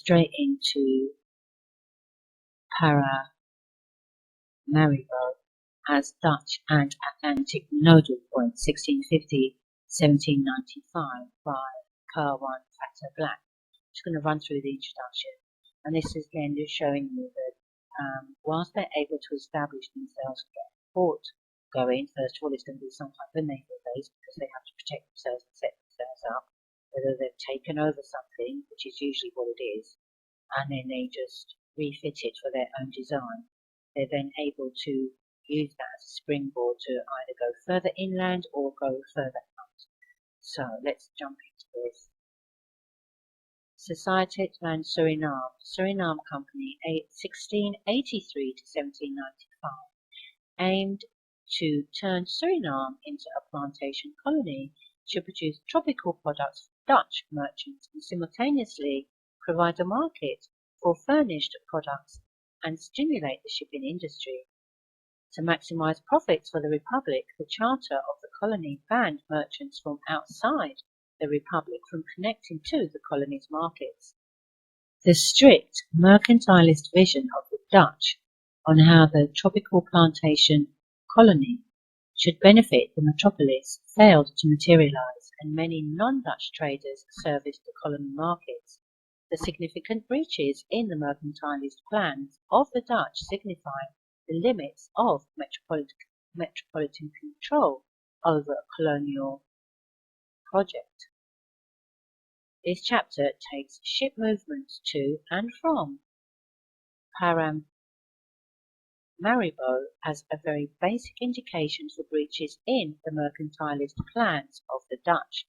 straight into Paramaribo as Dutch and Atlantic Nodal Point, 1650–1795, by Carwan Factor Black. I'm just going to run through the introduction, and this is again just showing you that whilst they're able to establish themselves and get a port going, first of all, it's going to be some type of naval base because they have to protect themselves and set themselves up. Whether they've taken over something, which is usually what it is, and then they just refit it for their own design, they're then able to use that as a springboard to either go further inland or go further out. So let's jump into this. Société and Suriname, Suriname Company, 1683 to 1795, aimed to turn Suriname into a plantation colony to produce tropical products for Dutch merchants and simultaneously provide a market for furnished products and stimulate the shipping industry. To maximize profits for the Republic, the Charter of the colony banned merchants from outside the Republic from connecting to the colony's markets. The strict mercantilist vision of the Dutch on how the tropical plantation colony should benefit the metropolis failed to materialize, and many non-Dutch traders serviced the colony markets. The significant breaches in the mercantilist plans of the Dutch signify the limits of metropolitan control over a colonial project. This chapter takes ship movements to and from Paramaribo as a very basic indication for breaches in the mercantilist plans of the Dutch.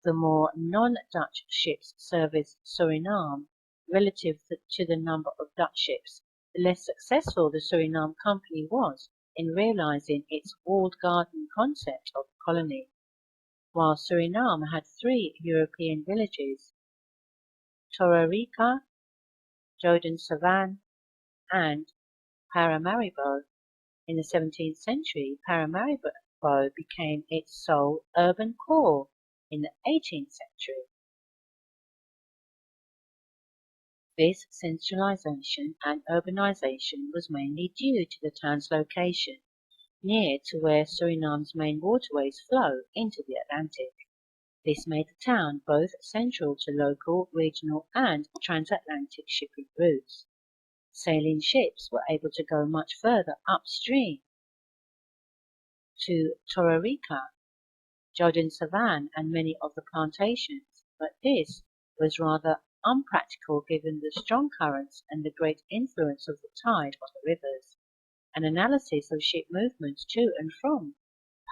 The more non-Dutch ships serviced Suriname relative to the number of Dutch ships, the less successful the Suriname Company was in realizing its walled garden concept of the colony. While Suriname had 3 European villages, Torarica, Jodensavan, and Paramaribo, in the 17th century, Paramaribo became its sole urban core in the 18th century. This centralization and urbanization was mainly due to the town's location, near to where Suriname's main waterways flow into the Atlantic. This made the town both central to local, regional, and transatlantic shipping routes. Sailing ships were able to go much further upstream to Torarica, Jodensavan, and many of the plantations, but this was rather unpractical given the strong currents and the great influence of the tide on the rivers. An analysis of ship movements to and from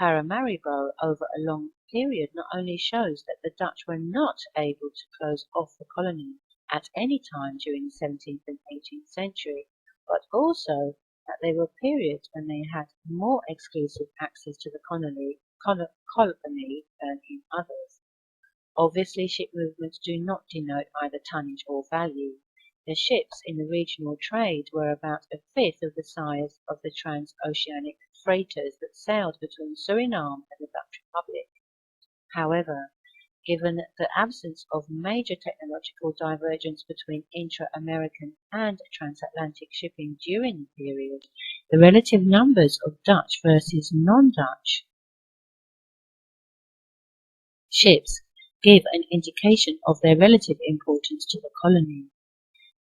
Paramaribo over a long period not only shows that the Dutch were not able to close off the colony at any time during the 17th and 18th century, but also that there were periods when they had more exclusive access to the colony than in others. Obviously, ship movements do not denote either tonnage or value. The ships in the regional trade were about a fifth of the size of the transoceanic freighters that sailed between Suriname and the Dutch Republic. However, given the absence of major technological divergence between intra-American and transatlantic shipping during the period, the relative numbers of Dutch versus non-Dutch ships give an indication of their relative importance to the colony.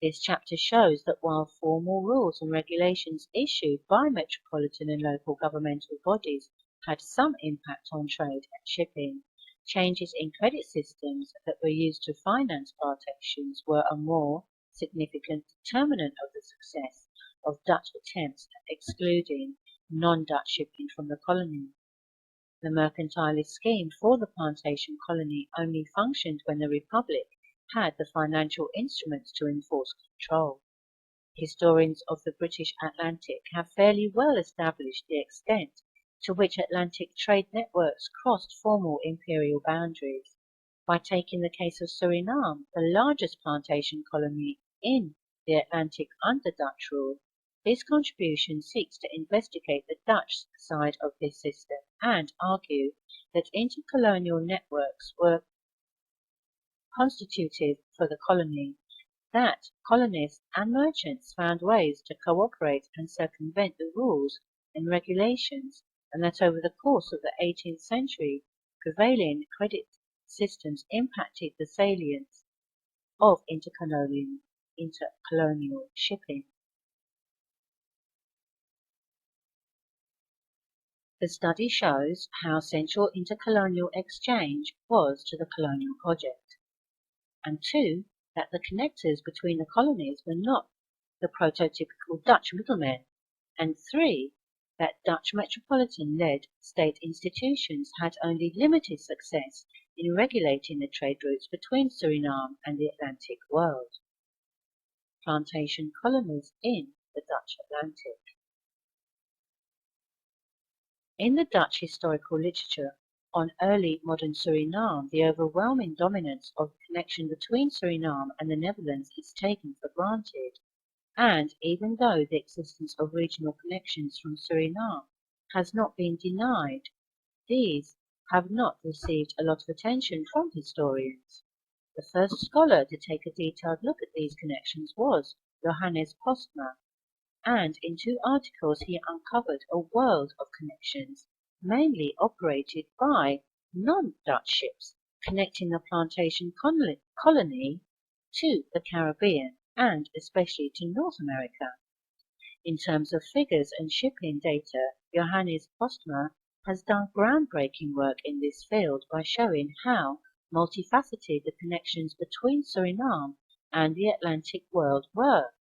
This chapter shows that while formal rules and regulations issued by metropolitan and local governmental bodies had some impact on trade and shipping, changes in credit systems that were used to finance plantations were a more significant determinant of the success of Dutch attempts at excluding non-Dutch shipping from the colony. The mercantilist scheme for the plantation colony only functioned when the Republic had the financial instruments to enforce control. Historians of the British Atlantic have fairly well established the extent to which Atlantic trade networks crossed formal imperial boundaries. By taking the case of Suriname, the largest plantation colony in the Atlantic under Dutch rule, this contribution seeks to investigate the Dutch side of this system and argue that intercolonial networks were constitutive for the colony that colonists and merchants found ways to cooperate and circumvent the rules and regulations, and that over the course of the 18th century, prevailing credit systems impacted the salience of intercolonial shipping. The study shows how central intercolonial exchange was to the colonial project, and 2, that the connectors between the colonies were not the prototypical Dutch middlemen, and 3, that Dutch metropolitan-led state institutions had only limited success in regulating the trade routes between Suriname and the Atlantic world. Plantation colonies in the Dutch Atlantic. In the Dutch historical literature on early modern Suriname, the overwhelming dominance of the connection between Suriname and the Netherlands is taken for granted, and even though the existence of regional connections from Suriname has not been denied, these have not received a lot of attention from historians. The first scholar to take a detailed look at these connections was Johannes Postma, and in 2 articles he uncovered a world of connections, mainly operated by non-Dutch ships, connecting the plantation colony to the Caribbean and especially to North America. In terms of figures and shipping data, Johannes Postma has done groundbreaking work in this field by showing how multifaceted the connections between Suriname and the Atlantic world were.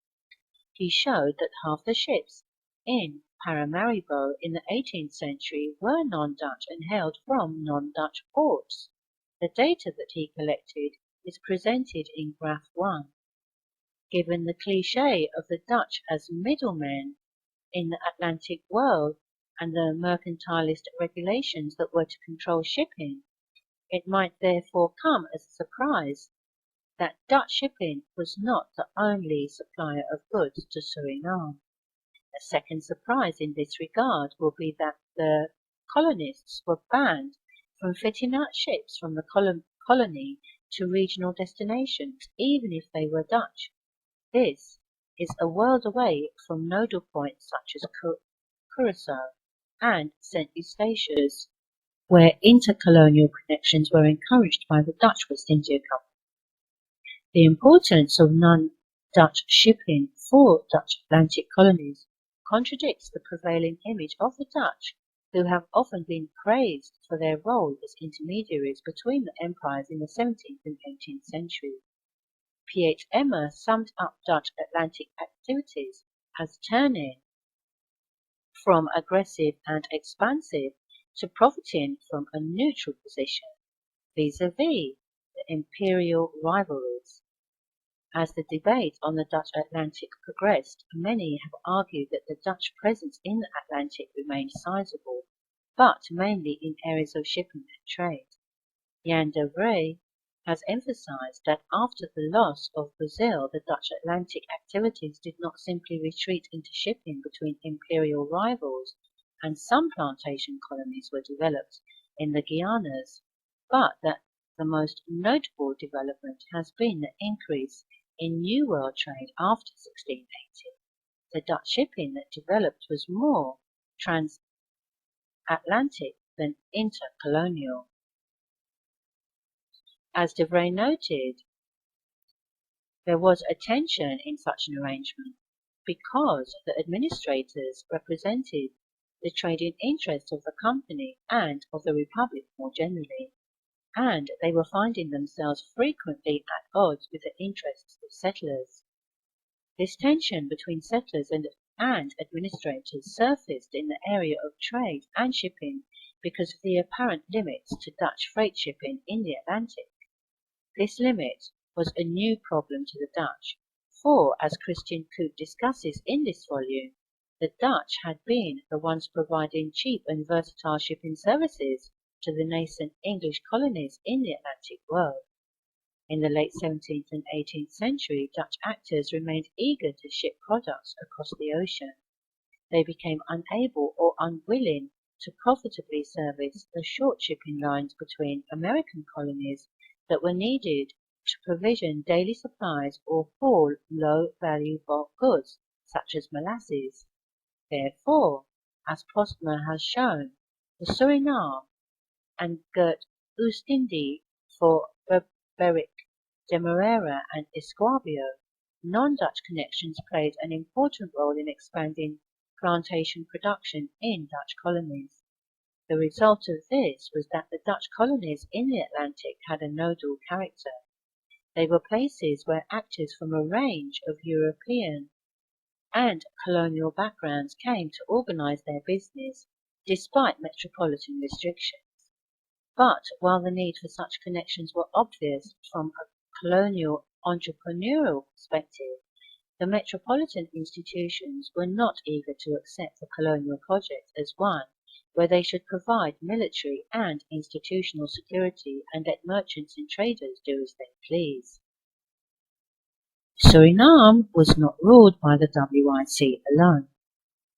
He showed that half the ships in Paramaribo in the 18th century were non-Dutch and hailed from non-Dutch ports. The data that he collected is presented in Graph 1. Given the cliché of the Dutch as middlemen in the Atlantic world and the mercantilist regulations that were to control shipping, it might therefore come as a surprise that Dutch shipping was not the only supplier of goods to Suriname. A second surprise in this regard will be that the colonists were banned from fitting out ships from the colony to regional destinations, even if they were Dutch. This is a world away from nodal points such as Curacao and St. Eustatius, where intercolonial connections were encouraged by the Dutch West India Company. The importance of non-Dutch shipping for Dutch Atlantic colonies contradicts the prevailing image of the Dutch, who have often been praised for their role as intermediaries between the empires in the 17th and 18th century. P.H. Emmer summed up Dutch Atlantic activities as turning from aggressive and expansive to profiting from a neutral position vis-à-vis the imperial rivalries. As the debate on the Dutch Atlantic progressed, many have argued that the Dutch presence in the Atlantic remained sizable, but mainly in areas of shipping and trade. Jan de Vrij has emphasized that after the loss of Brazil, the Dutch Atlantic activities did not simply retreat into shipping between imperial rivals, and some plantation colonies were developed in the Guianas, but that the most notable development has been the increase in New World trade after 1680. The Dutch shipping that developed was more transatlantic than intercolonial. As de Vrij noted, there was a tension in such an arrangement because the administrators represented the trading interests of the company and of the Republic more generally, and they were finding themselves frequently at odds with the interests of settlers. This tension between settlers and administrators surfaced in the area of trade and shipping because of the apparent limits to Dutch freight shipping in the Atlantic. This limit was a new problem to the Dutch, for, as Christian Koop discusses in this volume, the Dutch had been the ones providing cheap and versatile shipping services to the nascent English colonies in the Atlantic world. In the late 17th and 18th century, Dutch actors remained eager to ship products across the ocean. They became unable or unwilling to profitably service the short shipping lines between American colonies that were needed to provision daily supplies or haul low-value bulk goods, such as molasses. Therefore, as Postma has shown, the Suriname and Gert Oostindie for Berbick, Demerara and Esquabio, non-Dutch connections played an important role in expanding plantation production in Dutch colonies. The result of this was that the Dutch colonies in the Atlantic had a nodal character. They were places where actors from a range of European and colonial backgrounds came to organize their business, despite metropolitan restrictions. But while the need for such connections were obvious from a colonial entrepreneurial perspective, the metropolitan institutions were not eager to accept the colonial project as one where they should provide military and institutional security and let merchants and traders do as they please. Suriname was not ruled by the WIC alone.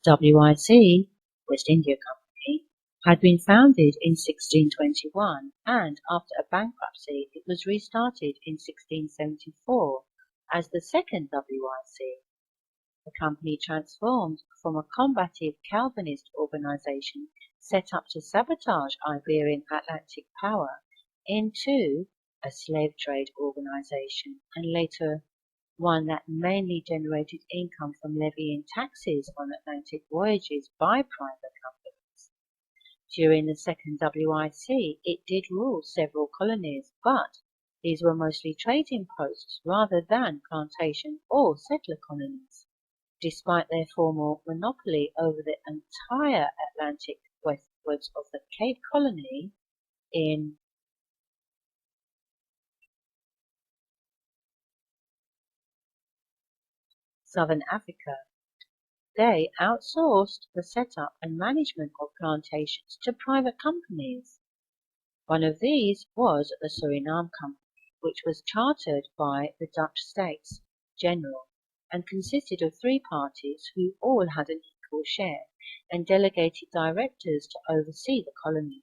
WIC, West India Company, had been founded in 1621 and after a bankruptcy it was restarted in 1674 as the second WIC. The company transformed from a combative Calvinist organization set up to sabotage Iberian Atlantic power into a slave trade organization and later one that mainly generated income from levying taxes on Atlantic voyages by private companies. During the second WIC, it did rule several colonies, but these were mostly trading posts rather than plantation or settler colonies. Despite their formal monopoly over the entire Atlantic westwards of the Cape Colony in southern Africa, they outsourced the setup and management of plantations to private companies. One of these was the Suriname Company, which was chartered by the Dutch States General and consisted of 3 parties who all had an equal share and delegated directors to oversee the colony.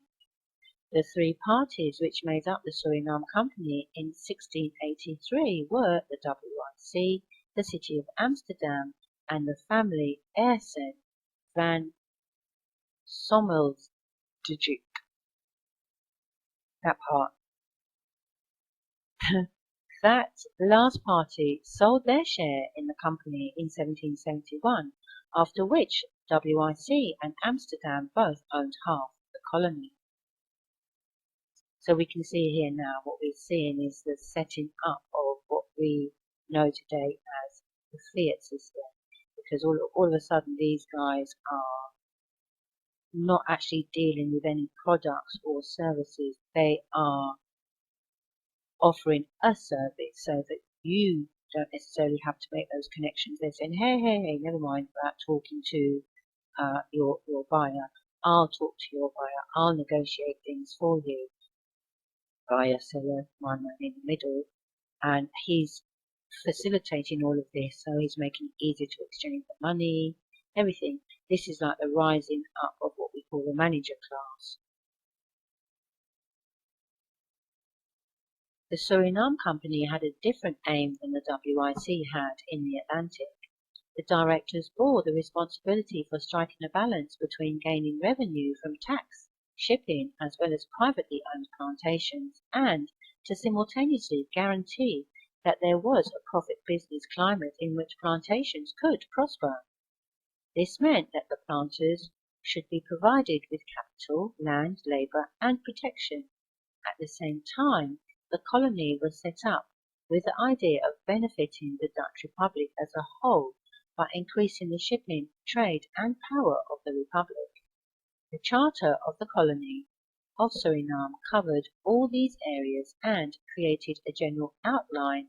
The 3 parties which made up the Suriname Company in 1683 were the WIC, the city of Amsterdam, and the family Eersen van Sommelsdijk. That part. That last party sold their share in the company in 1771, after which WIC and Amsterdam both owned half the colony. So we can see here now what we're seeing is the setting up of what we know today as the fiat system, because all of a sudden these guys are not actually dealing with any products or services. They are offering a service so that you don't necessarily have to make those connections. They're saying, hey, never mind about talking to your buyer. I'll talk to your buyer. I'll negotiate things for you. Buyer, seller, one man in the middle, and he's facilitating all of this, so he's making it easy to exchange the money, everything. This is like the rising up of what we call the manager class. The Suriname Company had a different aim than the WIC had in the Atlantic. The directors bore the responsibility for striking a balance between gaining revenue from tax, shipping, as well as privately owned plantations, and to simultaneously guarantee that there was a profit business climate in which plantations could prosper. This meant that the planters should be provided with capital, land, labour, and protection. At the same time, the colony was set up with the idea of benefiting the Dutch Republic as a whole by increasing the shipping, trade, and power of the Republic. The charter of the colony of Suriname covered all these areas and created a general outline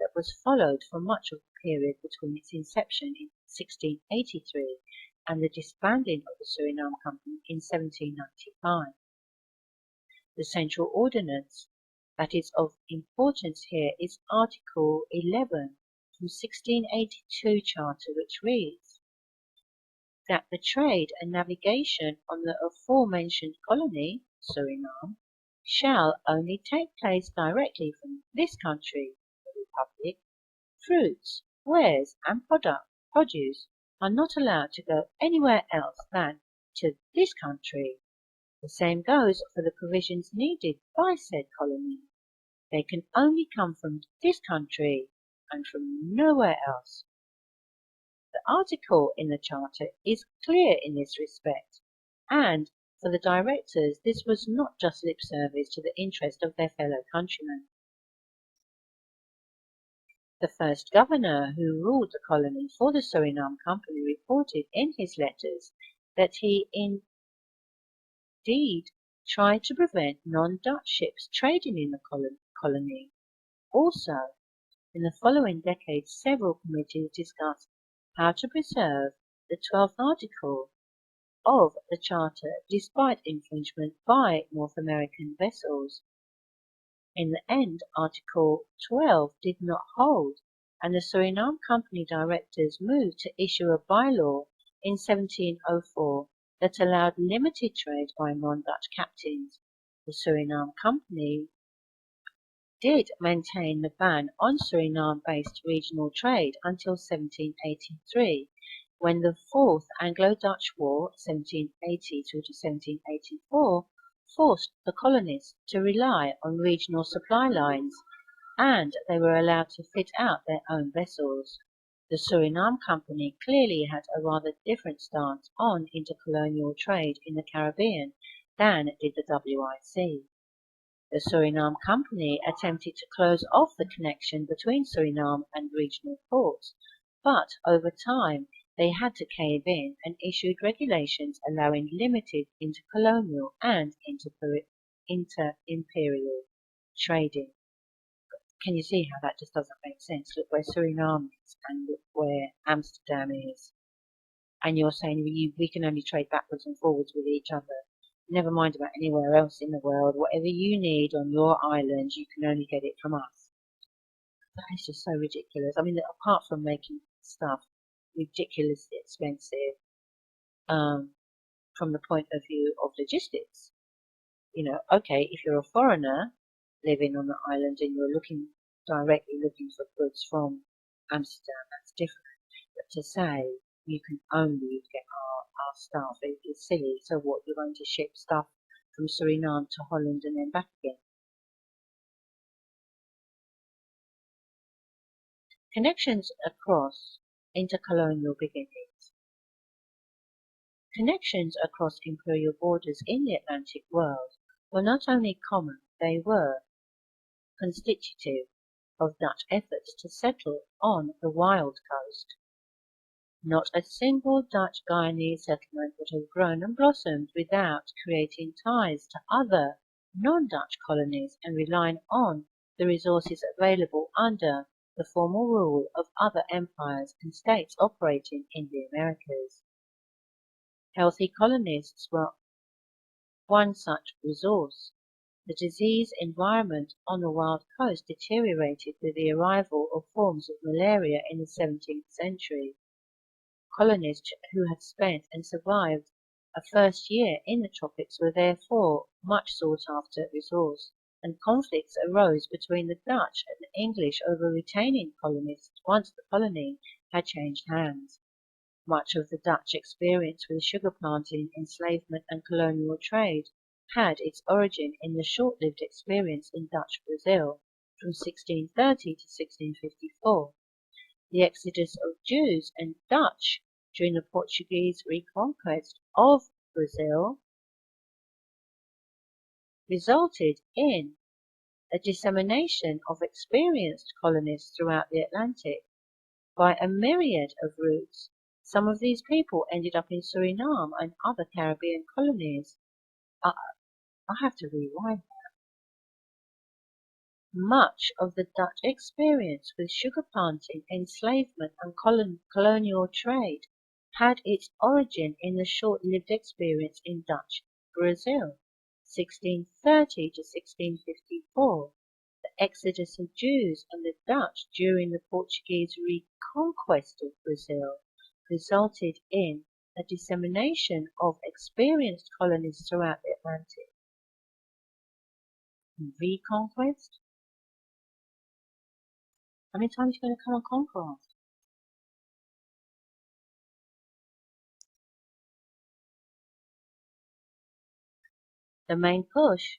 that was followed for much of the period between its inception in 1683 and the disbanding of the Suriname Company in 1795. The central ordinance that is of importance here is Article 11 from 1682 Charter, which reads that the trade and navigation on the aforementioned colony, Suriname, shall only take place directly from this country, the Republic. Fruits, wares, and produce are not allowed to go anywhere else than to this country. The same goes for the provisions needed by said colony. They can only come from this country and from nowhere else. The article in the Charter is clear in this respect, and for the directors this was not just lip service to the interest of their fellow countrymen. The first governor who ruled the colony for the Suriname Company reported in his letters that he indeed tried to prevent non-Dutch ships trading in the colony. Also, in the following decades, several committees discussed how to preserve the 12th article of the Charter despite infringement by North American vessels. In the end, Article 12 did not hold, and the Suriname Company directors moved to issue a bylaw in 1704 that allowed limited trade by non-Dutch captains. The Suriname Company did maintain the ban on Suriname-based regional trade until 1783, when the Fourth Anglo-Dutch War, 1782 to 1784, forced the colonists to rely on regional supply lines, and they were allowed to fit out their own vessels. The Suriname Company clearly had a rather different stance on intercolonial trade in the Caribbean than did the WIC. The Suriname Company attempted to close off the connection between Suriname and regional ports, but over time they had to cave in and issued regulations allowing limited intercolonial and inter-imperial trading. Can you see how that just doesn't make sense? Look where Suriname is and look where Amsterdam is. And you're saying we can only trade backwards and forwards with each other. Never mind about anywhere else in the world. Whatever you need on your island, you can only get it from us. That is just so ridiculous. I mean, apart from making stuff ridiculously expensive, from the point of view of logistics. You know, okay, if you're a foreigner living on the island and you're directly looking for goods from Amsterdam, that's different. But to say you can only get our stuff is silly. So what, you're going to ship stuff from Suriname to Holland and then back again? Connections across intercolonial beginnings. Connections across imperial borders in the Atlantic world were not only common, they were constitutive of Dutch efforts to settle on the wild coast. Not a single Dutch Guyanese settlement would have grown and blossomed without creating ties to other non-Dutch colonies and relying on the resources available under the formal rule of other empires and states operating in the Americas. Healthy colonists were one such resource. The disease environment on the wild coast deteriorated with the arrival of forms of malaria in the 17th century. Colonists who had spent and survived a first year in the tropics were therefore much sought after resource, and conflicts arose between the Dutch and the English over retaining colonists once the colony had changed hands. Much of the Dutch experience with sugar planting, enslavement, and colonial trade had its origin in the short-lived experience in Dutch Brazil from 1630 to 1654. The exodus of Jews and Dutch during the Portuguese reconquest of Brazil resulted in a dissemination of experienced colonists throughout the Atlantic. By a myriad of routes, some of these people ended up in Suriname and other Caribbean colonies. I have to rewind. Much of the Dutch experience with sugar planting, enslavement, and colonial trade had its origin in the short-lived experience in Dutch Brazil, 1630 to 1654. The exodus of Jews and the Dutch during the Portuguese reconquest of Brazil resulted in a dissemination of experienced colonists throughout the Atlantic. Reconquest? How many times are you going to come and conquer us? The main push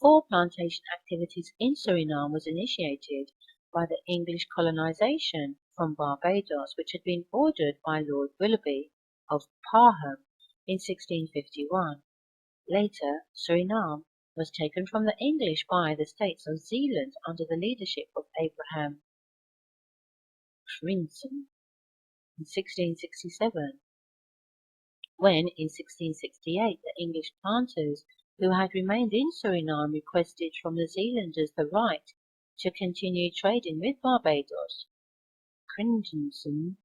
for plantation activities in Suriname was initiated by the English colonization from Barbados, which had been ordered by Lord Willoughby of Parham in 1651. Later, Suriname was taken from the English by the States of Zeeland under the leadership of Abraham Crinson in 1667, when in 1668 the English planters who had remained in Suriname requested from the Zealanders the right to continue trading with Barbados. Crinson,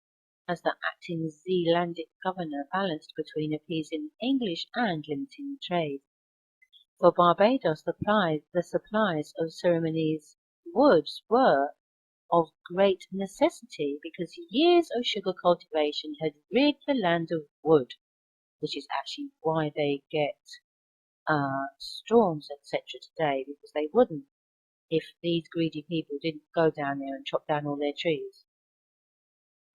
as the acting Zealandic governor, balanced between appeasing the English and limiting the trade. For Barbados, the supplies of Surinamese woods were of great necessity because years of sugar cultivation had rid the land of wood, which is actually why they get storms, etc. today, because they wouldn't if these greedy people didn't go down there and chop down all their trees.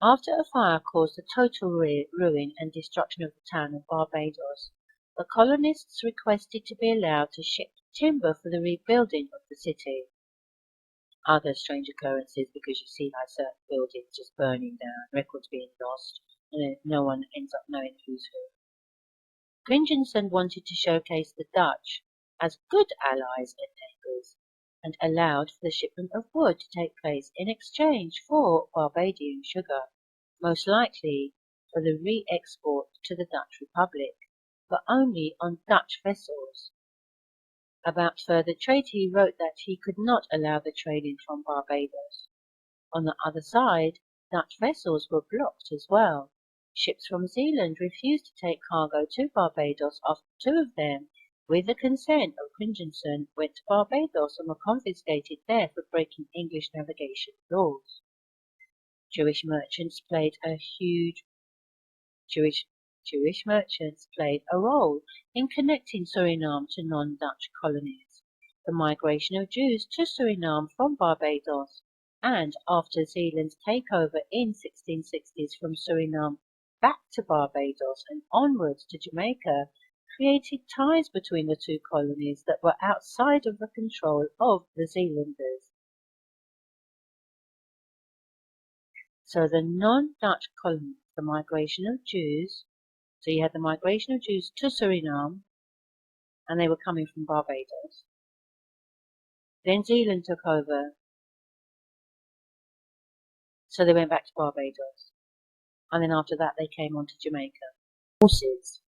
After a fire caused the total ruin and destruction of the town of Barbados, the colonists requested to be allowed to ship timber for the rebuilding of the city. Other strange occurrences, because you see like certain buildings just burning down, records being lost, and no one ends up knowing who's who. Gringensen wanted to showcase the Dutch as good allies and neighbours, and allowed for the shipment of wood to take place in exchange for Barbadian sugar, most likely for the re-export to the Dutch Republic, but only on Dutch vessels. About further trade he wrote that he could not allow the trading from Barbados. On the other side, Dutch vessels were blocked as well. Ships from Zealand refused to take cargo to Barbados after two of them, with the consent of Cringensen, went to Barbados and were confiscated there for breaking English navigation laws. Jewish merchants played a role in connecting Suriname to non-Dutch colonies. The migration of Jews to Suriname from Barbados, and after Zealand's takeover in 1660s from Suriname back to Barbados and onwards to Jamaica, created ties between the two colonies that were outside of the control of the Zealanders. So the non-Dutch colonies, the migration of Jews, so you had the migration of Jews to Suriname, and they were coming from Barbados. Then Zealand took over, so they went back to Barbados. And then after that they came on to Jamaica. Horses,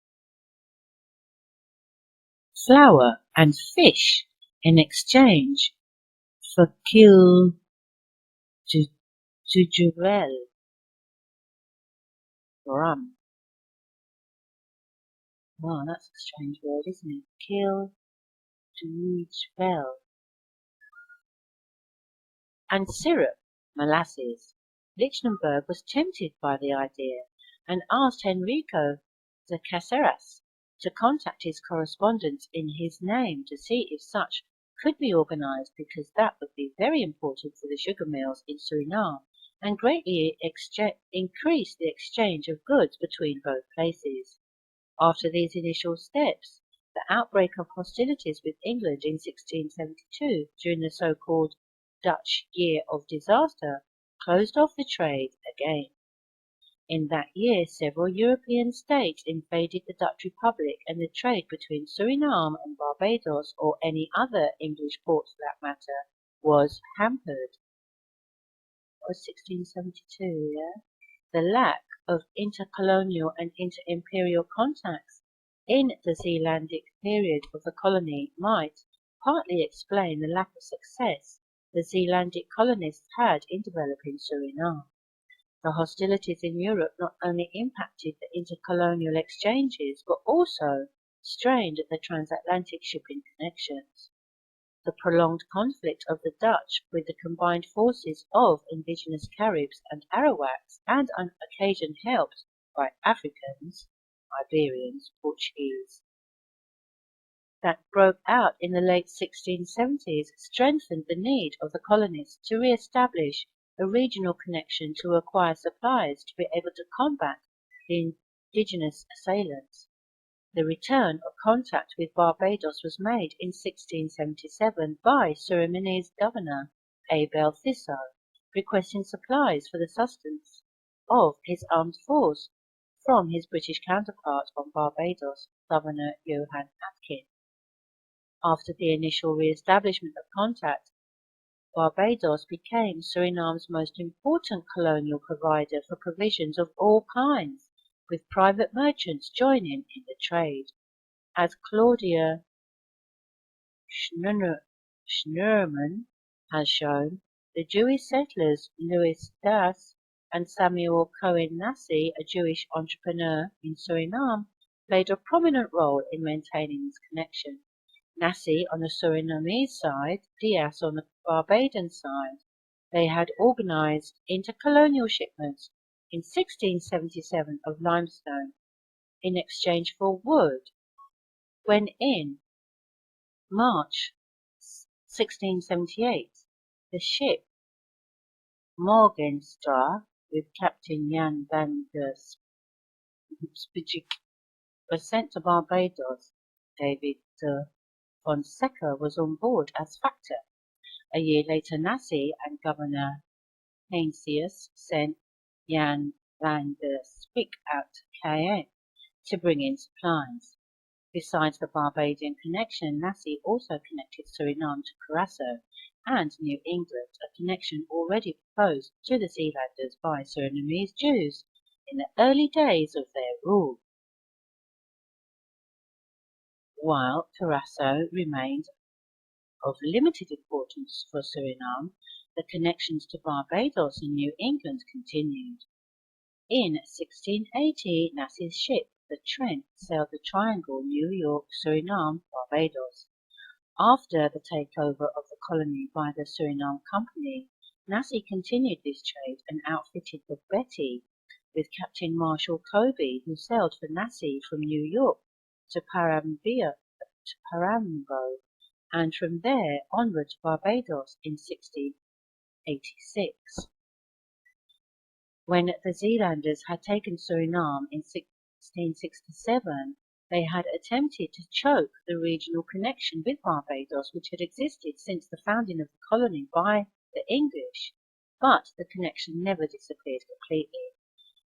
flour and fish in exchange for kil to jurel rum. Wow, that's a strange word, isn't it? Kil to jurel. And syrup, molasses. Lichtenberg was tempted by the idea and asked Enrico de Caceres to contact his correspondents in his name to see if such could be organized, because that would be very important for the sugar mills in Suriname and greatly increase the exchange of goods between both places. After these initial steps, the outbreak of hostilities with England in 1672 during the so-called Dutch Year of Disaster closed off the trade again. In that year, several European states invaded the Dutch Republic, and the trade between Suriname and Barbados, or any other English port for that matter, was hampered. That was 1672, yeah? The lack of intercolonial and inter-imperial contacts in the Zealandic period of the colony might partly explain the lack of success the Zealandic colonists had in developing Suriname. The hostilities in Europe not only impacted the intercolonial exchanges, but also strained the transatlantic shipping connections. The prolonged conflict of the Dutch with the combined forces of indigenous Caribs and Arawaks, and on occasion helped by Africans, Iberians, Portuguese, that broke out in the late 1670s strengthened the need of the colonists to re-establish a regional connection to acquire supplies to be able to combat the indigenous assailants. The return of contact with Barbados was made in 1677 by Surinamese governor Abel Thisot, requesting supplies for the sustenance of his armed force from his British counterpart on Barbados, Governor Johann Atkin. After the initial re-establishment of contact, Barbados became Suriname's most important colonial provider for provisions of all kinds, with private merchants joining in the trade. As Claudia Schnurman has shown, the Jewish settlers Louis Das and Samuel Cohen Nassi, a Jewish entrepreneur in Suriname, played a prominent role in maintaining this connection. Nassi on the Surinamese side, Diaz on the Barbadian side. They had organized intercolonial shipments in 1677 of limestone in exchange for wood, when in March 1678 the ship Morgenstra with Captain Jan van der Spijik was sent to Barbados. David Fonseca was on board as factor. A year later, Nassi and Governor Heinsius sent Jan van der Spijk out to Cayenne to bring in supplies. Besides the Barbadian connection, Nassi also connected Suriname to Curaçao and New England, a connection already proposed to the Zealanders by Surinamese Jews in the early days of their rule. While Curaçao remained of limited importance for Suriname, the connections to Barbados and New England continued. In 1680, Nassi's ship, the Trent, sailed the triangle New York, Suriname, Barbados. After the takeover of the colony by the Suriname Company, Nassi continued this trade and outfitted the Betty with Captain Marshall Covey, who sailed for Nassi from New York to Paramaribo, and from there onward to Barbados in 1686. When the Zealanders had taken Suriname in 1667, they had attempted to choke the regional connection with Barbados which had existed since the founding of the colony by the English, but the connection never disappeared completely.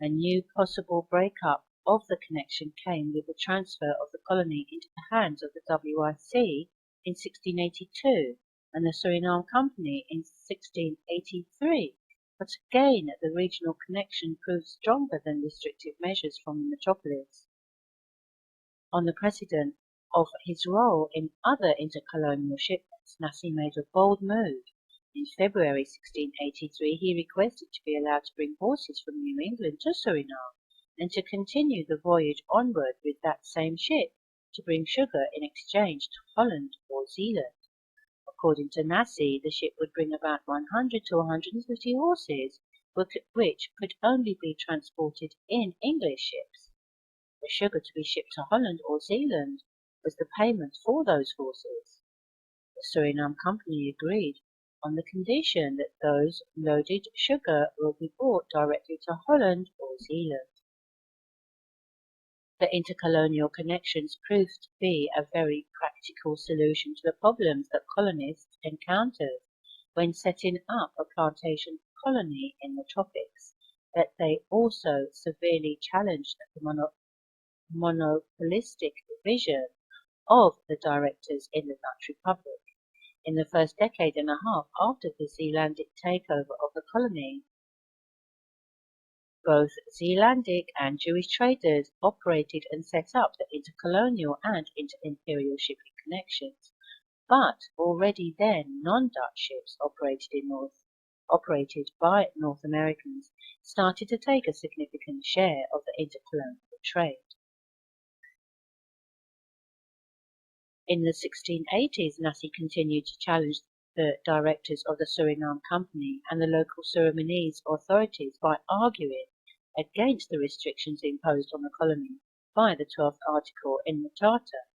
A new possible break-up of the connection came with the transfer of the colony into the hands of the WIC in 1682 and the Suriname Company in 1683, but again the regional connection proved stronger than restrictive measures from the metropolis. On the precedent of his role in other intercolonial shipments, Nassi made a bold move. In February 1683 he requested to be allowed to bring horses from New England to Suriname and to continue the voyage onward with that same ship to bring sugar in exchange to Holland or Zealand. According to Nassi, the ship would bring about 100 to 150 horses, which could only be transported in English ships. The sugar to be shipped to Holland or Zealand was the payment for those horses. The Suriname Company agreed on the condition that those loaded sugar will be brought directly to Holland or Zealand. The intercolonial connections proved to be a very practical solution to the problems that colonists encountered when setting up a plantation colony in the tropics, but they also severely challenged the monopolistic vision of the directors in the Dutch Republic. In the first decade and a half after the Zealandic takeover of the colony, both Zealandic and Jewish traders operated and set up the intercolonial and inter-imperial shipping connections, but already then non-Dutch ships operated by North Americans started to take a significant share of the intercolonial trade. In the 1680s, Nassi continued to challenge the directors of the Suriname Company and the local Surinamese authorities by arguing against the restrictions imposed on the colony by the 12th article in the Charter.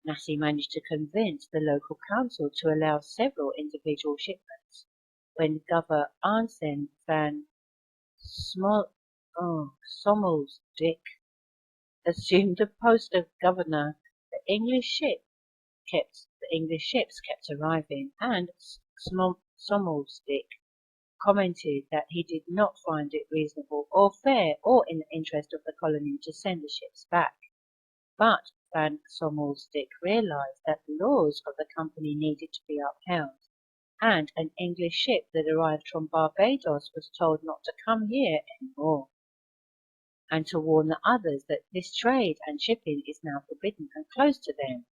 Nassie managed to convince the local council to allow several individual shipments. When Governor Arnsen van Sommelsdijk assumed the post of governor, the English ships kept arriving, and Sommelsdijk commented that he did not find it reasonable or fair or in the interest of the colony to send the ships back. But Van Sommelsdijk realized that the laws of the company needed to be upheld, and an English ship that arrived from Barbados was told not to come here anymore, and to warn the others that this trade and shipping is now forbidden and closed to them.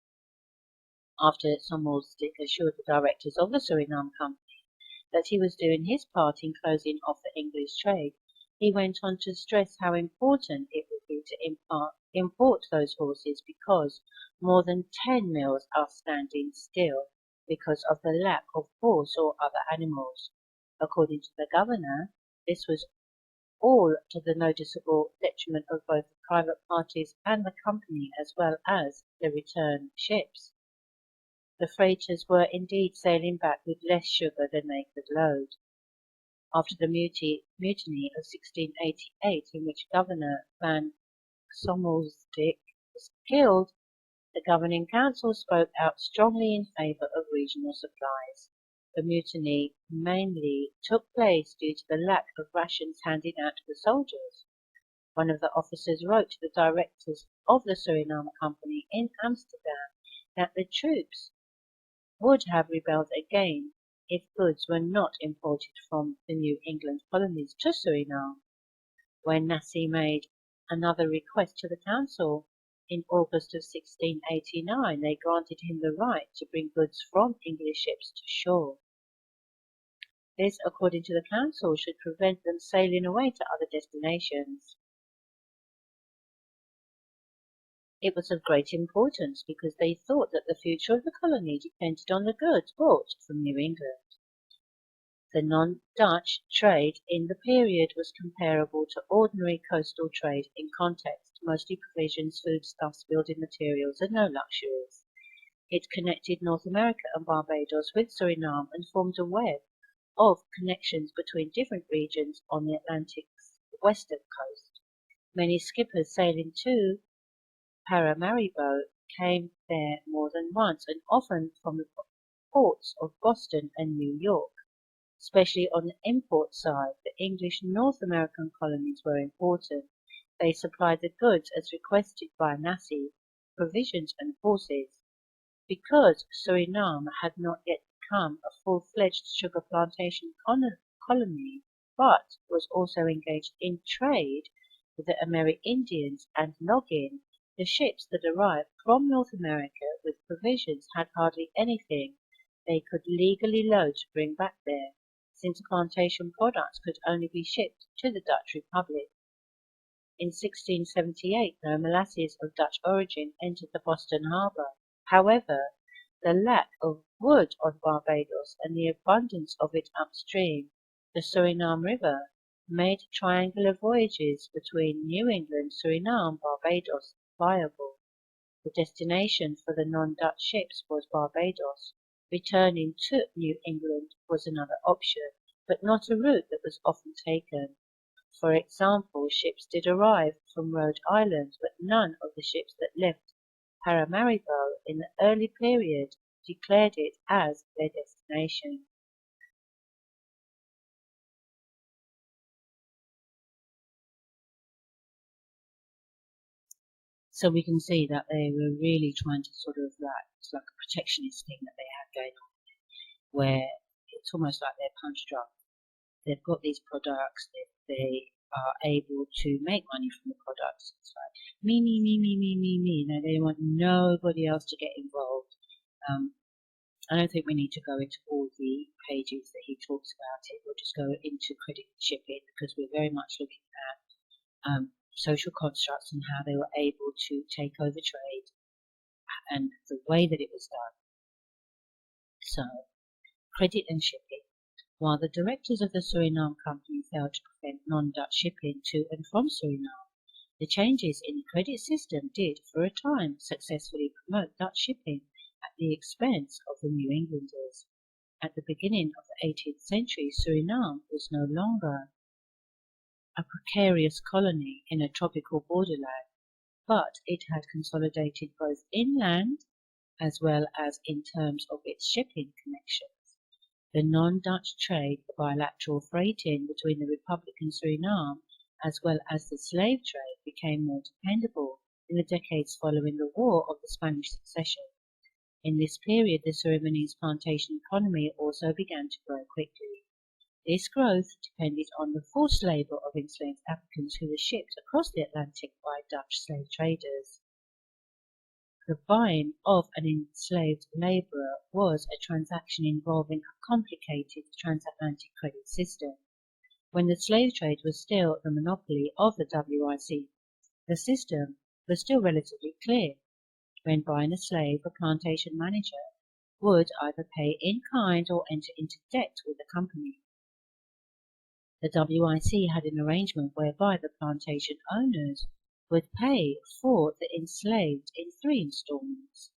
After Sommelsdijk assured the directors of the Suriname Company that he was doing his part in closing off the English trade, he went on to stress how important it would be to import those horses because more than 10 mills are standing still because of the lack of horse or other animals. According to the governor, this was all to the noticeable detriment of both the private parties and the company as well as the return ships. The freighters were indeed sailing back with less sugar than they could load. After the mutiny of 1688, in which Governor Van Sommelsdijk was killed, the governing council spoke out strongly in favour of regional supplies. The mutiny mainly took place due to the lack of rations handed out to the soldiers. One of the officers wrote to the directors of the Suriname Company in Amsterdam that the troops would have rebelled again if goods were not imported from the New England colonies to Suriname. When Nassie made another request to the council in August of 1689, they granted him the right to bring goods from English ships to shore. This, according to the council, should prevent them sailing away to other destinations. It was of great importance because they thought that the future of the colony depended on the goods brought from New England. The non-Dutch trade in the period was comparable to ordinary coastal trade in context, mostly provisions, foodstuffs, building materials, and no luxuries. It connected North America and Barbados with Suriname and formed a web of connections between different regions on the Atlantic's western coast. Many skippers sailing to Paramaribo came there more than once, and often from the ports of Boston and New York. Especially on the import side, the English North American colonies were important. They supplied the goods as requested by Nassie, provisions and horses. Because Suriname had not yet become a full-fledged sugar plantation colony, but was also engaged in trade with the Amerindians and logging, the ships that arrived from North America with provisions had hardly anything they could legally load to bring back there, since plantation products could only be shipped to the Dutch Republic. In 1678, no molasses of Dutch origin entered the Boston harbour. However, the lack of wood on Barbados and the abundance of it upstream the Suriname River made triangular voyages between New England, Suriname, Barbados viable. The destination for the non-Dutch ships was Barbados. Returning to New England was another option, but not a route that was often taken. For example, ships did arrive from Rhode Island, but none of the ships that left Paramaribo in the early period declared it as their destination. So we can see that they were really trying to sort of it's like a protectionist thing that they had going on, where it's almost like they're punch drunk. They've got these products, they are able to make money from the products. It's like me, me, me, me, me, me, me. No, they want nobody else to get involved. I don't think we need to go into all the pages that he talks about it. We'll just go into credit shipping because we're very much looking at social constructs and how they were able to take over trade and the way that it was done. So, credit and shipping. While the directors of the Suriname Company failed to prevent non-Dutch shipping to and from Suriname, The changes in the credit system did, for a time, successfully promote Dutch shipping at the expense of the New Englanders. At the beginning of the 18th century, Suriname was no longer a precarious colony in a tropical borderland, but it had consolidated both inland as well as in terms of its shipping connections. The non-Dutch trade, the bilateral freighting between the Republic and Suriname, as well as the slave trade, became more dependable in the decades following the War of the Spanish Succession. In this period, the Surinamese plantation economy also began to grow quickly. This growth depended on the forced labor of enslaved Africans who were shipped across the Atlantic by Dutch slave traders. The buying of an enslaved laborer was a transaction involving a complicated transatlantic credit system. When the slave trade was still the monopoly of the WIC, the system was still relatively clear. When buying a slave, a plantation manager would either pay in kind or enter into debt with the company. The WIC had an arrangement whereby the plantation owners would pay for the enslaved in 3 installments.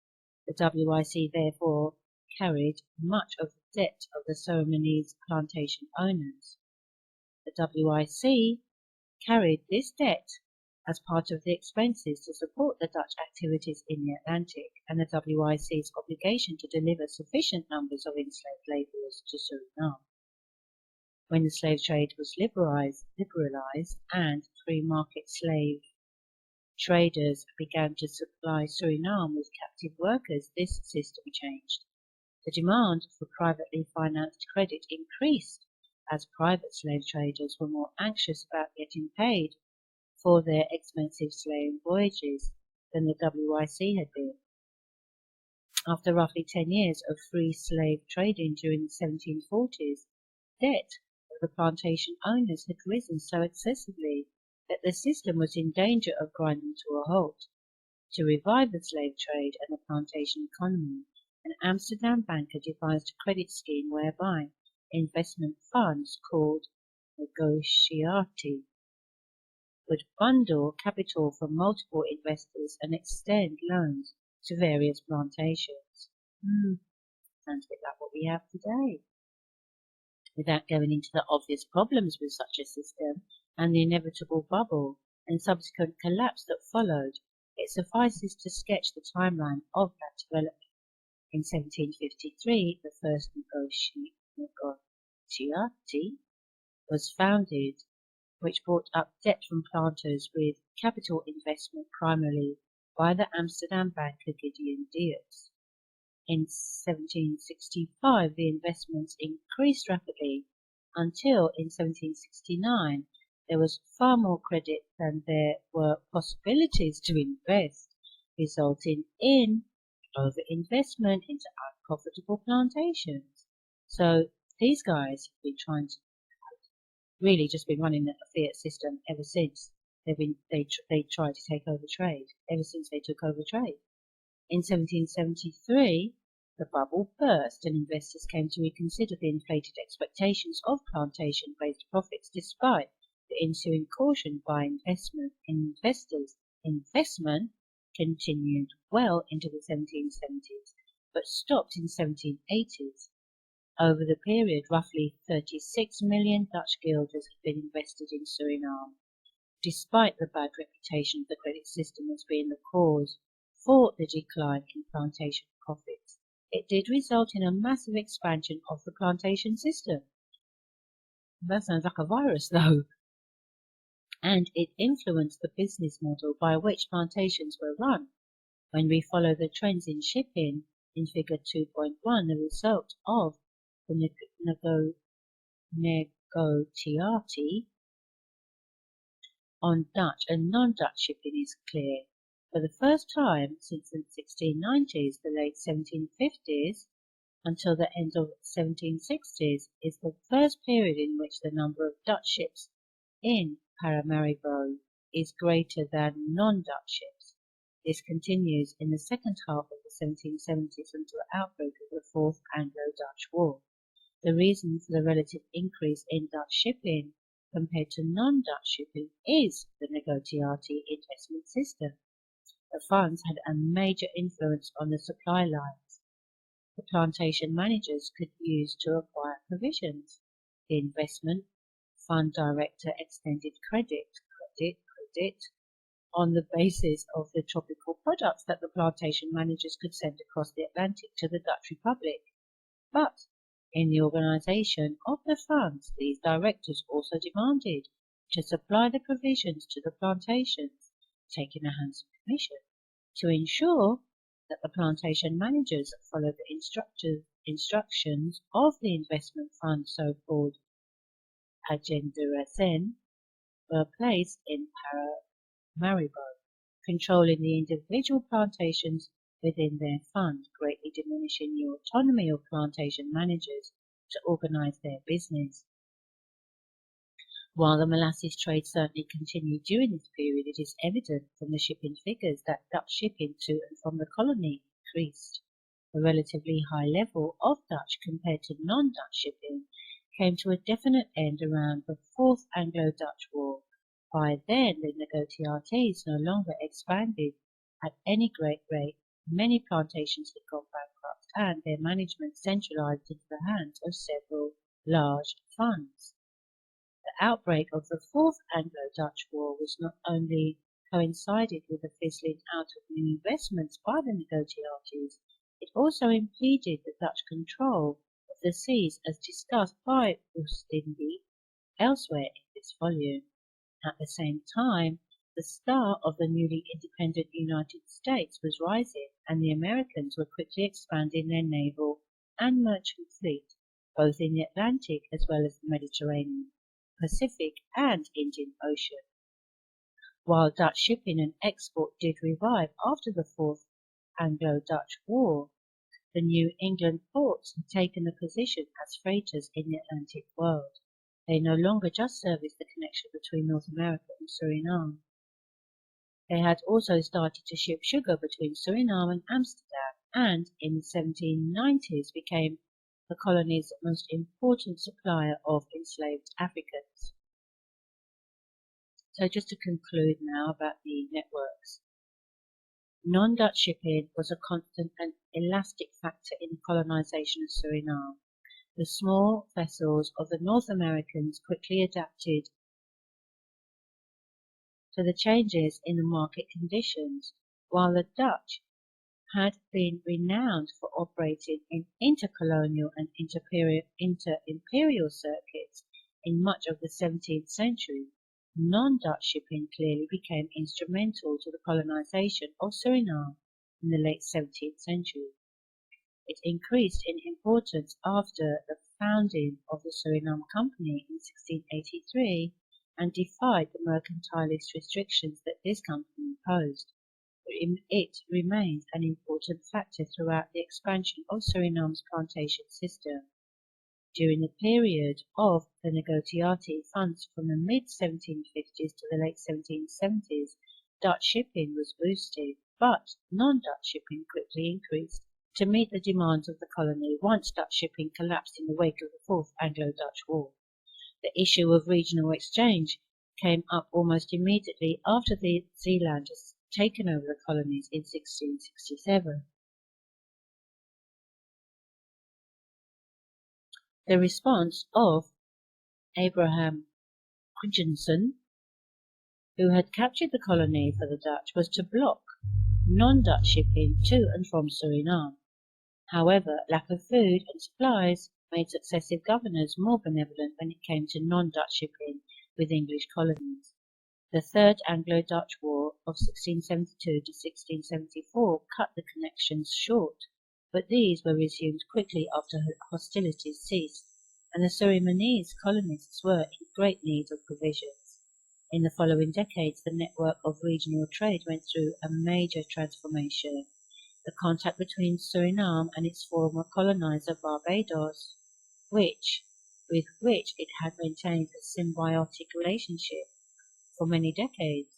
The WIC therefore carried much of the debt of the Surinamese plantation owners. The WIC carried this debt as part of the expenses to support the Dutch activities in the Atlantic and the WIC's obligation to deliver sufficient numbers of enslaved laborers to Suriname. When the slave trade was liberalized and free market slave traders began to supply Suriname with captive workers, this system changed. The demand for privately financed credit increased as private slave traders were more anxious about getting paid for their expensive slave voyages than the WIC had been. After roughly 10 years of free slave trading during the 1740s, debt of the plantation owners had risen so excessively that the system was in danger of grinding to a halt. To revive the slave trade and the plantation economy, an Amsterdam banker devised a credit scheme whereby investment funds called negotiati would bundle capital from multiple investors and extend loans to various plantations. Sounds a bit like what we have today. Without going into the obvious problems with such a system and the inevitable bubble and subsequent collapse that followed, it suffices to sketch the timeline of that development. In 1753, the first negotiati was founded, which brought up debt from planters with capital investment primarily by the Amsterdam banker Gideon Dietz. In 1765, the investments increased rapidly until in 1769 there was far more credit than there were possibilities to invest, resulting in over-investment into unprofitable plantations. So these guys have been trying to really just been running a fiat system ever since they tried to take over trade, ever since they took over trade. In 1773, the bubble burst and investors came to reconsider the inflated expectations of plantation-based profits despite the ensuing caution by investors. Investment continued well into the 1770s, but stopped in the 1780s. Over the period, roughly 36 million Dutch guilders had been invested in Suriname. Despite the bad reputation of the credit system as being the cause for the decline in plantation profits, it did result in a massive expansion of the plantation system. That sounds like a virus, though. And it influenced the business model by which plantations were run. When we follow the trends in shipping in figure 2.1, the result of the negotiati on Dutch and non-Dutch shipping is clear. For the first time since the 1690s, the late 1750s, until the end of the 1760s, is the first period in which the number of Dutch ships in Paramaribo is greater than non-Dutch ships. This continues in the second half of the 1770s until the outbreak of the Fourth Anglo-Dutch War. The reason for the relative increase in Dutch shipping compared to non-Dutch shipping is the negotiati investment system. The funds had a major influence on the supply lines the plantation managers could use to acquire provisions. The investment fund director extended credit on the basis of the tropical products that the plantation managers could send across the Atlantic to the Dutch Republic. But in the organization of the funds, these directors also demanded to supply the provisions to the plantations, taking a handsome commission, to ensure that the plantation managers followed the instructions of the investment fund, so-called agendarecen, were placed in Paramaribo, controlling the individual plantations within their fund, greatly diminishing the autonomy of plantation managers to organize their business. While the molasses trade certainly continued during this period, it is evident from the shipping figures that Dutch shipping to and from the colony increased. The relatively high level of Dutch compared to non-Dutch shipping came to a definite end around the Fourth Anglo-Dutch War. By then, the negotiates no longer expanded at any great rate. Many plantations had gone bankrupt, and their management centralized into the hands of several large funds. The outbreak of the Fourth Anglo-Dutch War was not only coincided with the fizzling out of new investments by the negotiates, it also impeded the Dutch control of the seas as discussed by Oostindie elsewhere in this volume. At the same time, the star of the newly independent United States was rising, and the Americans were quickly expanding their naval and merchant fleet, both in the Atlantic as well as the Mediterranean, Pacific, and Indian Ocean. While Dutch shipping and export did revive after the Fourth Anglo-Dutch War, the New England ports had taken a position as freighters in the Atlantic world. They no longer just serviced the connection between North America and Suriname. They had also started to ship sugar between Suriname and Amsterdam, and in the 1790s became the colony's most important supplier of enslaved Africans. So just to conclude now about the networks. Non-Dutch shipping was a constant and elastic factor in the colonization of Suriname. The small vessels of the North Americans quickly adapted to the changes in the market conditions, while the Dutch had been renowned for operating in intercolonial and inter-imperial circuits in much of the 17th century. Non-Dutch shipping clearly became instrumental to the colonization of Suriname in the late 17th century. It increased in importance after the founding of the Suriname Company in 1683 and defied the mercantilist restrictions that this company imposed. It remained an important factor throughout the expansion of Suriname's plantation system. During the period of the negotiati funds from the mid-1750s to the late 1770s, Dutch shipping was boosted, but non-Dutch shipping quickly increased to meet the demands of the colony once Dutch shipping collapsed in the wake of the Fourth Anglo-Dutch War. The issue of regional exchange came up almost immediately after the Zeelanders taken over the colonies in 1667. The response of Abraham Christensen, who had captured the colony for the Dutch, was to block non-Dutch shipping to and from Suriname. However, lack of food and supplies made successive governors more benevolent when it came to non-Dutch shipping with English colonies. The Third Anglo-Dutch War of 1672 to 1674 cut the connections short, but these were resumed quickly after hostilities ceased, and the Surinamese colonists were in great need of provisions. In the following decades, the network of regional trade went through a major transformation. The contact between Suriname and its former colonizer Barbados, with which it had maintained a symbiotic relationship for many decades.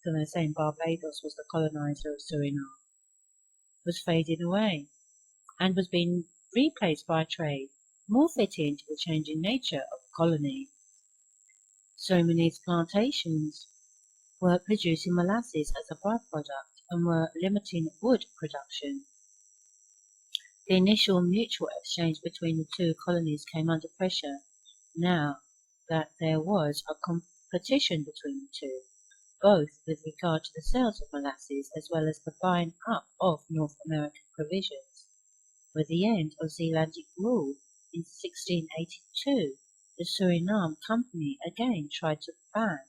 So they're saying Barbados was the colonizer of Suriname, was fading away and was being replaced by trade, more fitting to the changing nature of the colony. Surinamese plantations were producing molasses as a byproduct and were limiting wood production. The initial mutual exchange between the two colonies came under pressure now that there was a competition between the two, both with regard to the sales of molasses as well as the buying up of North American provisions. With the end of Zealandic rule in 1682, the Suriname Company again tried to ban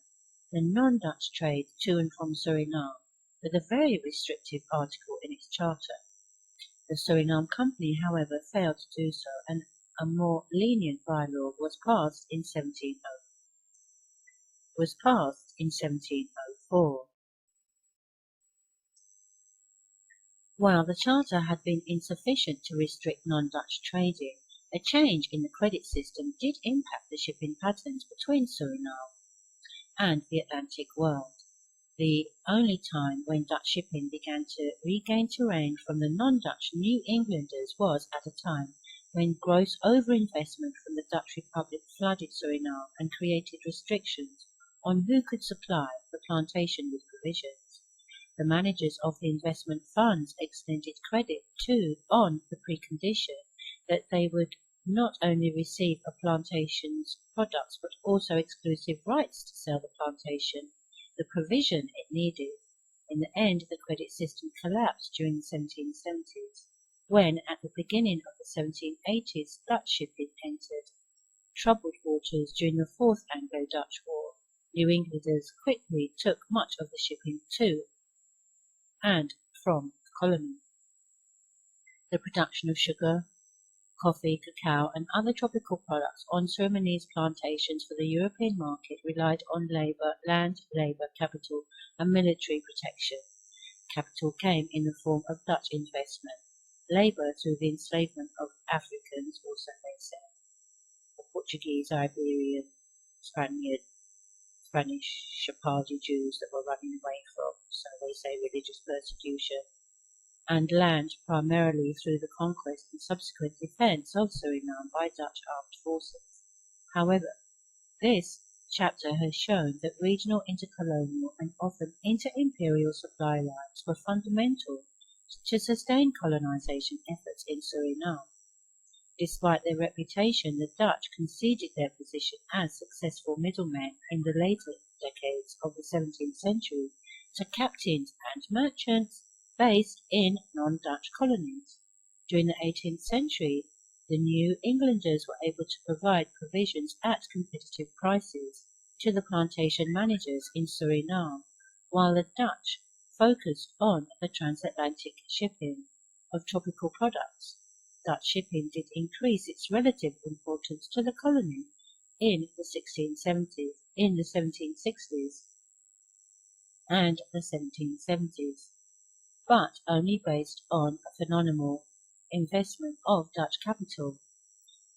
the non-Dutch trade to and from Suriname with a very restrictive article in its charter. The Suriname Company, however, failed to do so, and a more lenient bylaw was passed in 1704. While the charter had been insufficient to restrict non-Dutch trading, a change in the credit system did impact the shipping patterns between Suriname and the Atlantic world. The only time when Dutch shipping began to regain terrain from the non-Dutch New Englanders was at a time when gross overinvestment from the Dutch Republic flooded Suriname and created restrictions on who could supply the plantation with provisions. The managers of the investment funds extended credit on the precondition that they would not only receive a plantation's products but also exclusive rights to sell the plantation the provision it needed. In the end, the credit system collapsed during the 1770s, when at the beginning of the 1780s Dutch shipping entered troubled waters during the Fourth Anglo-Dutch War. New Englanders quickly took much of the shipping to and from the colony. The production of sugar, coffee, cacao, and other tropical products on Surinamese plantations for the European market relied on land, labour, capital, and military protection. Capital came in the form of Dutch investment, labour through the enslavement of Africans, or so they said. The Portuguese, Iberian, Spanish, Sephardi Jews that were running away from, so they say, religious persecution, and land primarily through the conquest and subsequent defence of Suriname by Dutch armed forces. However, this chapter has shown that regional intercolonial and often inter-imperial supply lines were fundamental to sustain colonisation efforts in Suriname. Despite their reputation, the Dutch conceded their position as successful middlemen in the later decades of the 17th century to captains and merchants based in non-Dutch colonies. During the 18th century, the New Englanders were able to provide provisions at competitive prices to the plantation managers in Suriname, while the Dutch focused on the transatlantic shipping of tropical products. Dutch shipping did increase its relative importance to the colony in the 1760s and the 1770s, but only based on a phenomenal investment of Dutch capital.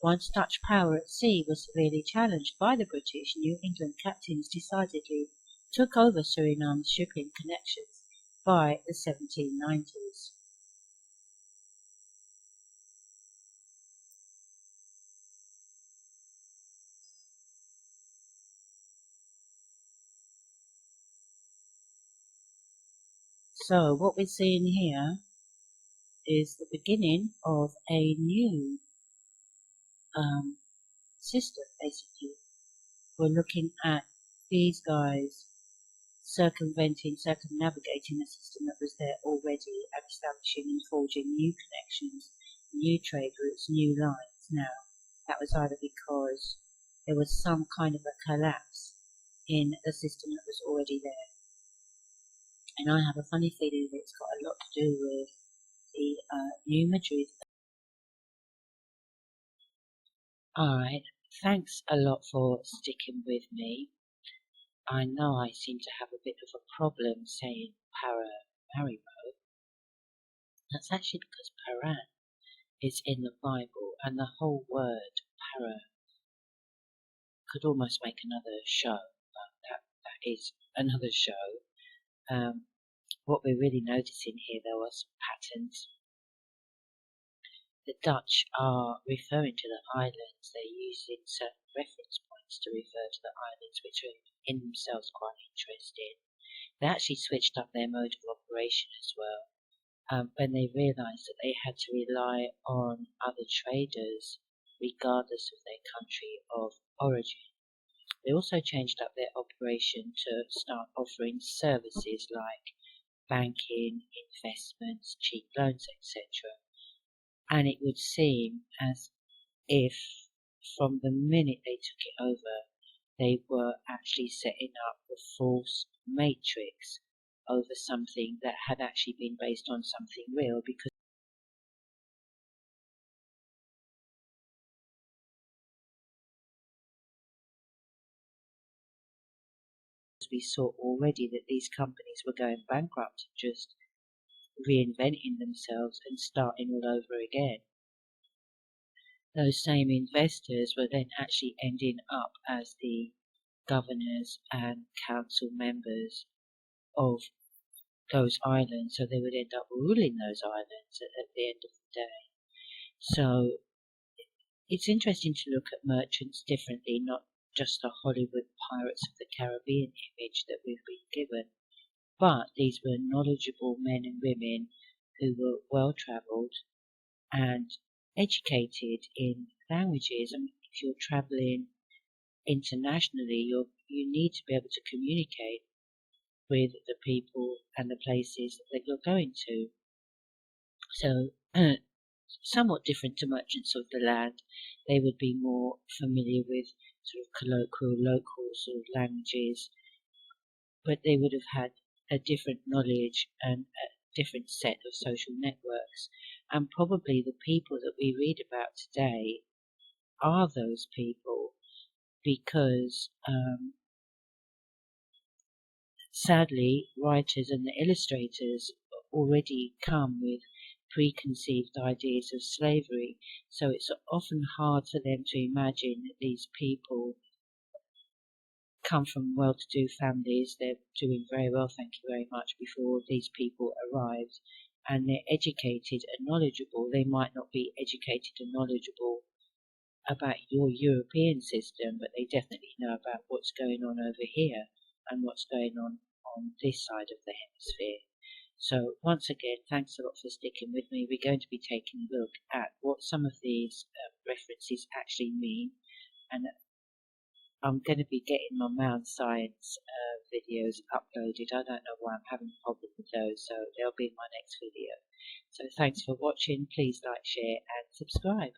Once Dutch power at sea was severely challenged by the British, New England captains decidedly took over Suriname's shipping connections by the 1790s. So what we're seeing here is the beginning of a new system, basically. We're looking at these guys circumnavigating the system that was there already and establishing and forging new connections, new trade routes, new lines. Now, that was either because there was some kind of a collapse in the system that was already there. And I have a funny feeling that it's got a lot to do with the New Madrid. Alright, thanks a lot for sticking with me. I know I seem to have a bit of a problem saying Paramaribo. That's actually because Paran is in the Bible, and the whole word para could almost make another show, but that is another show. What we're really noticing here, though, are some patterns. the Dutch are referring to the islands. They're using certain reference points to refer to the islands, which are in themselves quite interesting. They actually switched up their mode of operation as well, when they realised that they had to rely on other traders regardless of their country of origin. They also changed up their operation to start offering services like banking, investments, cheap loans, etc. And it would seem as if from the minute they took it over, they were actually setting up a false matrix over something that had actually been based on something real, because we saw already that these companies were going bankrupt and just reinventing themselves and starting all over again. Those same investors were then actually ending up as the governors and council members of those islands, so they would end up ruling those islands at the end of the day. So it's interesting to look at merchants differently, not just the Hollywood Pirates of the Caribbean image that we've been given, but these were knowledgeable men and women who were well travelled and educated in languages. And if you're travelling internationally, you need to be able to communicate with the people and the places that you're going to. So somewhat different to merchants of the land, they would be more familiar with sort of colloquial, local sort of languages, but they would have had a different knowledge and a different set of social networks. And probably the people that we read about today are those people, because sadly, writers and the illustrators already come with preconceived ideas of slavery, so it's often hard for them to imagine that these people come from well-to-do families. They're doing very well, thank you very much, before these people arrived, and they're educated and knowledgeable. They might not be educated and knowledgeable about your European system, but they definitely know about what's going on over here and what's going on this side of the hemisphere. So once again, thanks a lot for sticking with me. We're going to be taking a look at what some of these references actually mean, and I'm going to be getting my Mound Science videos uploaded. I don't know why I'm having a problem with those, so they'll be in my next video. So thanks for watching. Please like, share and subscribe.